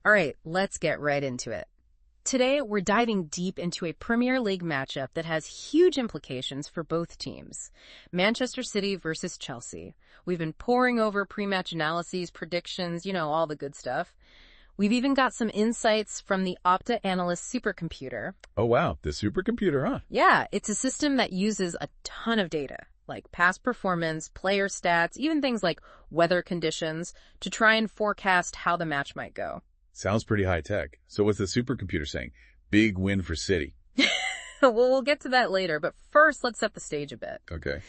All right, let's get right into it. Today, we're diving deep into a Premier League matchup that has huge implications for both teams. Manchester City versus Chelsea. We've been poring over pre-match analyses, predictions, all the good stuff. We've even got some insights from the Opta Analyst supercomputer. Oh, wow. The supercomputer, huh? Yeah, it's a system that uses a ton of data, like past performance, player stats, even things like weather conditions, to try and forecast how the match might go. Sounds pretty high-tech. So what's the supercomputer saying? Big win for City. Well, we'll get to that later, but first, let's set the stage a bit. Okay.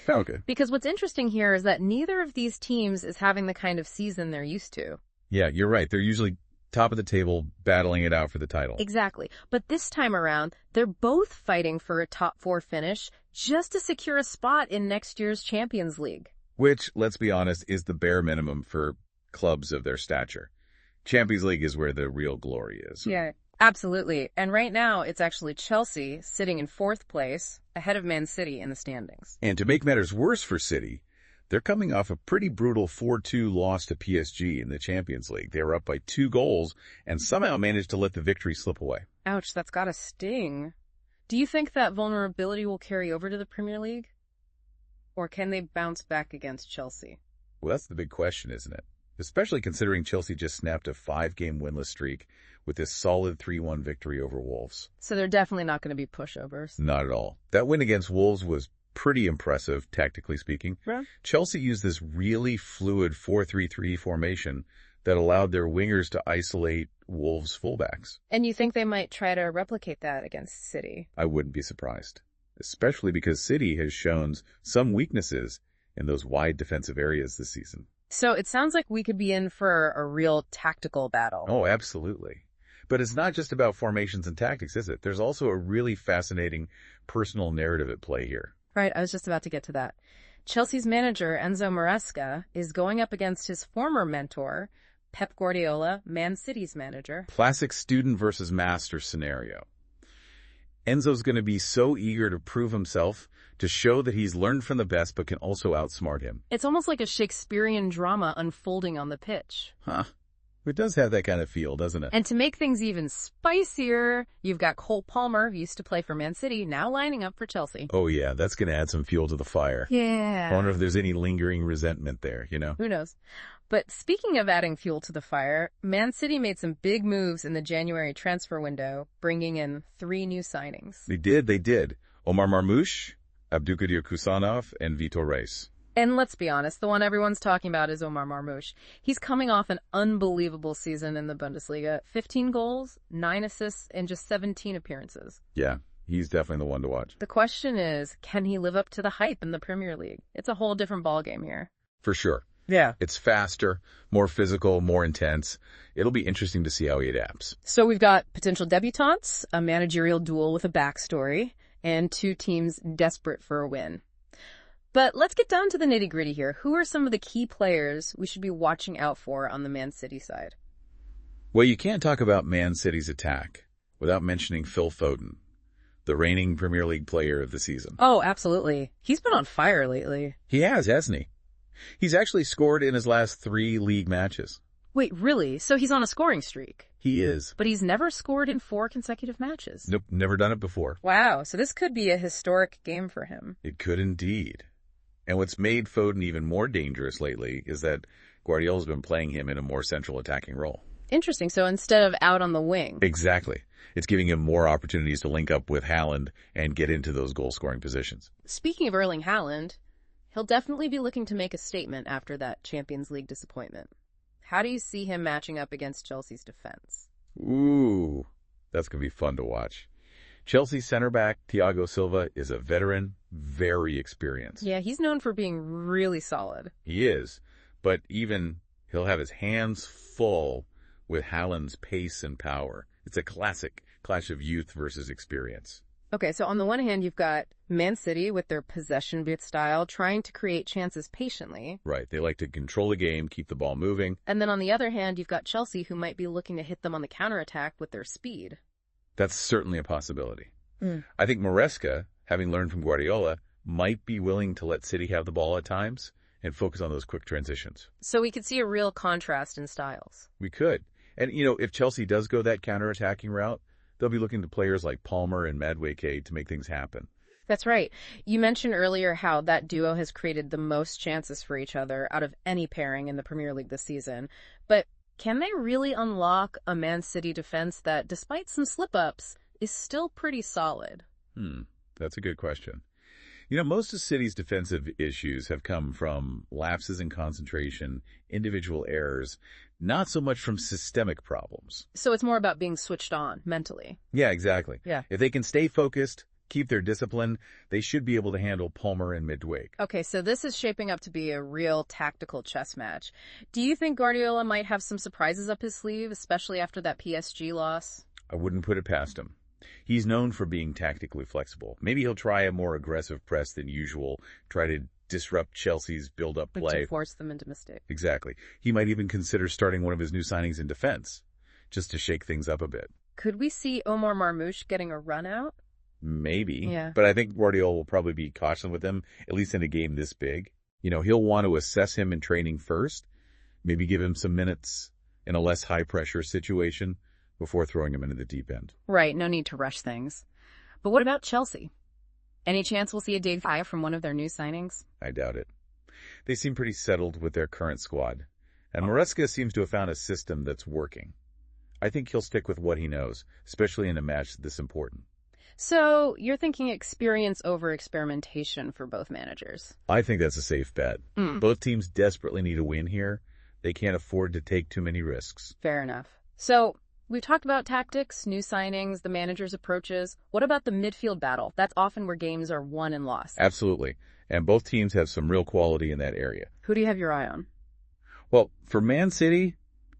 Because what's interesting here is that neither of these teams is having the kind of season they're used to. Yeah, you're right. They're usually top of the table, battling it out for the title. Exactly. But this time around, they're both fighting for a top 4 finish just to secure a spot in next year's Champions League. Which, let's be honest, is the bare minimum for clubs of their stature. Champions League is where the real glory is. Yeah, absolutely. And right now, it's actually Chelsea sitting in 4th place, ahead of Man City in the standings. And to make matters worse for City, they're coming off a pretty brutal 4-2 loss to PSG in the Champions League. They were up by 2 goals and somehow managed to let the victory slip away. Ouch, that's gotta sting. Do you think that vulnerability will carry over to the Premier League? Or can they bounce back against Chelsea? Well, that's the big question, isn't it? Especially considering Chelsea just snapped a 5-game winless streak with this solid 3-1 victory over Wolves. So they're definitely not going to be pushovers. Not at all. That win against Wolves was pretty impressive, tactically speaking. Yeah. Chelsea used this really fluid 4-3-3 formation that allowed their wingers to isolate Wolves' fullbacks. And you think they might try to replicate that against City? I wouldn't be surprised, especially because City has shown some weaknesses in those wide defensive areas this season. So it sounds like we could be in for a real tactical battle. Oh, absolutely. But it's not just about formations and tactics, is it? There's also a really fascinating personal narrative at play here. Right, I was just about to get to that. Chelsea's manager, Enzo Maresca, is going up against his former mentor, Pep Guardiola, Man City's manager. Classic student versus master scenario. Enzo's going to be so eager to prove himself, to show that he's learned from the best but can also outsmart him. It's almost like a Shakespearean drama unfolding on the pitch. Huh. It does have that kind of feel, doesn't it? And to make things even spicier, you've got Cole Palmer, who used to play for Man City, now lining up for Chelsea. Oh yeah, that's going to add some fuel to the fire. Yeah. I wonder if there's any lingering resentment there, Who knows? But speaking of adding fuel to the fire, Man City made some big moves in the January transfer window, bringing in 3 new signings. They did. Omar Marmoush, Abdulkadir Kusanov, and Vitor Reis. And let's be honest, the one everyone's talking about is Omar Marmoush. He's coming off an unbelievable season in the Bundesliga. 15 goals, 9 assists, and just 17 appearances. Yeah, he's definitely the one to watch. The question is, can he live up to the hype in the Premier League? It's a whole different ballgame here. For sure. Yeah. It's faster, more physical, more intense. It'll be interesting to see how he adapts. So we've got potential debutantes, a managerial duel with a backstory, and 2 teams desperate for a win. But let's get down to the nitty-gritty here. Who are some of the key players we should be watching out for on the Man City side? Well, you can't talk about Man City's attack without mentioning Phil Foden, the reigning Premier League player of the season. Oh, absolutely. He's been on fire lately. He has, hasn't he? He's actually scored in his last 3 league matches. Wait, really? So he's on a scoring streak? He is. But he's never scored in 4 consecutive matches? Nope, never done it before. Wow, so this could be a historic game for him. It could indeed. And what's made Foden even more dangerous lately is that Guardiola's been playing him in a more central attacking role. Interesting. So instead of out on the wing. Exactly. It's giving him more opportunities to link up with Haaland and get into those goal-scoring positions. Speaking of Erling Haaland, he'll definitely be looking to make a statement after that Champions League disappointment. How do you see him matching up against Chelsea's defense? Ooh, that's going to be fun to watch. Chelsea center back Thiago Silva is a veteran, very experienced. Yeah, he's known for being really solid. He is, but he'll have his hands full with Haaland's pace and power. It's a classic clash of youth versus experience. Okay, so on the one hand, you've got Man City with their possession-based style, trying to create chances patiently. Right, they like to control the game, keep the ball moving. And then on the other hand, you've got Chelsea, who might be looking to hit them on the counterattack with their speed. That's certainly a possibility. I think Maresca, having learned from Guardiola, might be willing to let City have the ball at times and focus on those quick transitions. So we could see a real contrast in styles. We could. And, if Chelsea does go that counter-attacking route, they'll be looking to players like Palmer and Madueke to make things happen. That's right. You mentioned earlier how that duo has created the most chances for each other out of any pairing in the Premier League this season. But can they really unlock a Man City defense that, despite some slip-ups, is still pretty solid? That's a good question. Most of City's defensive issues have come from lapses in concentration, individual errors, not so much from systemic problems. So it's more about being switched on mentally. Yeah, exactly. Yeah. If they can stay focused, keep their discipline, they should be able to handle Palmer and Madueke. Okay, so this is shaping up to be a real tactical chess match. Do you think Guardiola might have some surprises up his sleeve, especially after that PSG loss? I wouldn't put it past him. He's known for being tactically flexible. Maybe he'll try a more aggressive press than usual, try to disrupt Chelsea's build-up play. To force them into mistakes. Exactly. He might even consider starting one of his new signings in defense, just to shake things up a bit. Could we see Omar Marmoush getting a run out? Maybe. Yeah. But I think Guardiola will probably be cautious with him, at least in a game this big. He'll want to assess him in training first, maybe give him some minutes in a less high-pressure situation before throwing him into the deep end. Right, no need to rush things. But what about Chelsea? Any chance we'll see a debut from one of their new signings? I doubt it. They seem pretty settled with their current squad, and Maresca seems to have found a system that's working. I think he'll stick with what he knows, especially in a match this important. So you're thinking experience over experimentation for both managers? I think that's a safe bet. Both teams desperately need a win here. They can't afford to take too many risks. Fair enough. So we've talked about tactics, new signings, the manager's approaches. What about the midfield battle? That's often where games are won and lost. Absolutely. And both teams have some real quality in that area. Who do you have your eye on? Well, for Man City,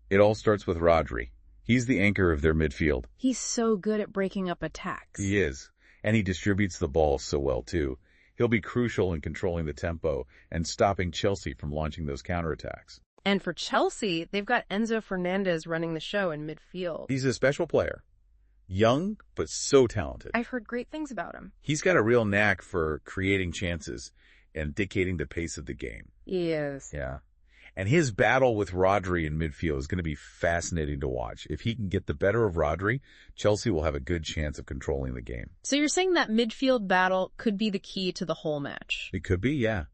it all starts with Rodri. He's the anchor of their midfield. He's so good at breaking up attacks. He is. And he distributes the ball so well, too. He'll be crucial in controlling the tempo and stopping Chelsea from launching those counterattacks. And for Chelsea, they've got Enzo Fernandez running the show in midfield. He's a special player. Young, but so talented. I've heard great things about him. He's got a real knack for creating chances and dictating the pace of the game. He is. Yeah. And his battle with Rodri in midfield is going to be fascinating to watch. If he can get the better of Rodri, Chelsea will have a good chance of controlling the game. So you're saying that midfield battle could be the key to the whole match? It could be, yeah.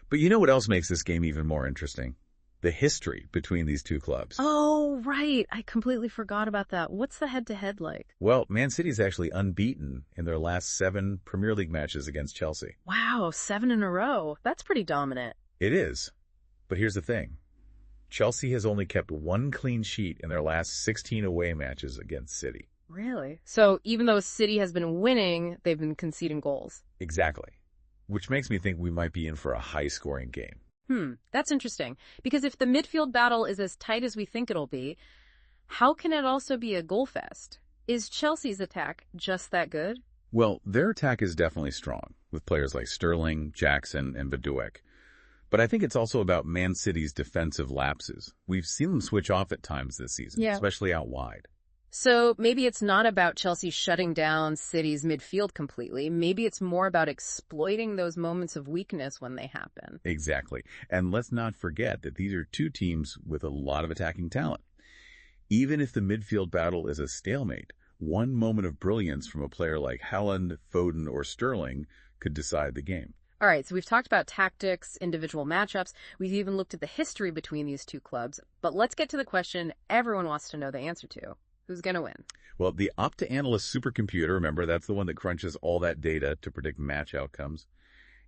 But you know what else makes this game even more interesting? The history between these two clubs. Oh, right. I completely forgot about that. What's the head-to-head like? Well, Man City is actually unbeaten in their last 7 Premier League matches against Chelsea. Wow, 7 in a row. That's pretty dominant. It is. But here's the thing. Chelsea has only kept 1 clean sheet in their last 16 away matches against City. Really? So even though City has been winning, they've been conceding goals. Exactly. Which makes me think we might be in for a high-scoring game. That's interesting. Because if the midfield battle is as tight as we think it'll be, how can it also be a goal fest? Is Chelsea's attack just that good? Well, their attack is definitely strong, with players like Sterling, Jackson, and Madueke. But I think it's also about Man City's defensive lapses. We've seen them switch off at times this season, especially out wide. So maybe it's not about Chelsea shutting down City's midfield completely. Maybe it's more about exploiting those moments of weakness when they happen. Exactly. And let's not forget that these are two teams with a lot of attacking talent. Even if the midfield battle is a stalemate, one moment of brilliance from a player like Haaland, Foden, or Sterling could decide the game. All right, so we've talked about tactics, individual matchups. We've even looked at the history between these two clubs. But let's get to the question everyone wants to know the answer to. Who's going to win? Well, the Opta-Analyst supercomputer, remember, that's the one that crunches all that data to predict match outcomes,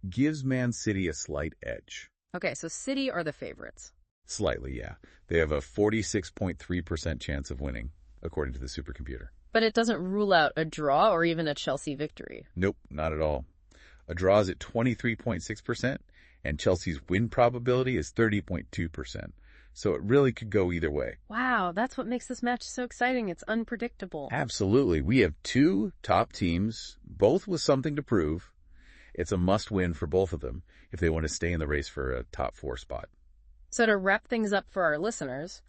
gives Man City a slight edge. Okay, so City are the favorites. Slightly, yeah. They have a 46.3% chance of winning, according to the supercomputer. But it doesn't rule out a draw or even a Chelsea victory. Nope, not at all. A draw is at 23.6%, and Chelsea's win probability is 30.2%. So it really could go either way. Wow, that's what makes this match so exciting. It's unpredictable. Absolutely. We have 2 top teams, both with something to prove. It's a must-win for both of them if they want to stay in the race for a top 4 spot. So to wrap things up for our listeners,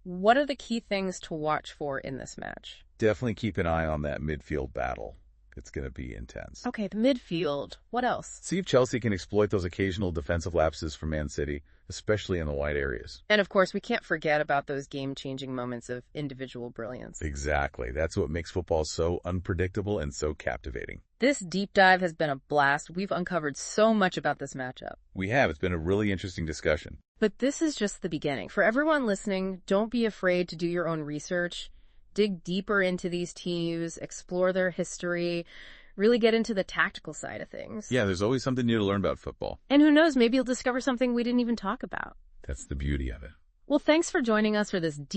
what are the key things to watch for in this match? Definitely keep an eye on that midfield battle. It's going to be intense. Okay, the midfield. What else? See if Chelsea can exploit those occasional defensive lapses from Man City, especially in the wide areas. And of course, we can't forget about those game-changing moments of individual brilliance. Exactly. That's what makes football so unpredictable and so captivating. This deep dive has been a blast. We've uncovered so much about this matchup. We have. It's been a really interesting discussion. But this is just the beginning. For everyone listening, don't be afraid to do your own research. Dig deeper into these teams, explore their history, really get into the tactical side of things. Yeah, there's always something new to learn about football. And who knows, maybe you'll discover something we didn't even talk about. That's the beauty of it. Well, thanks for joining us for this deep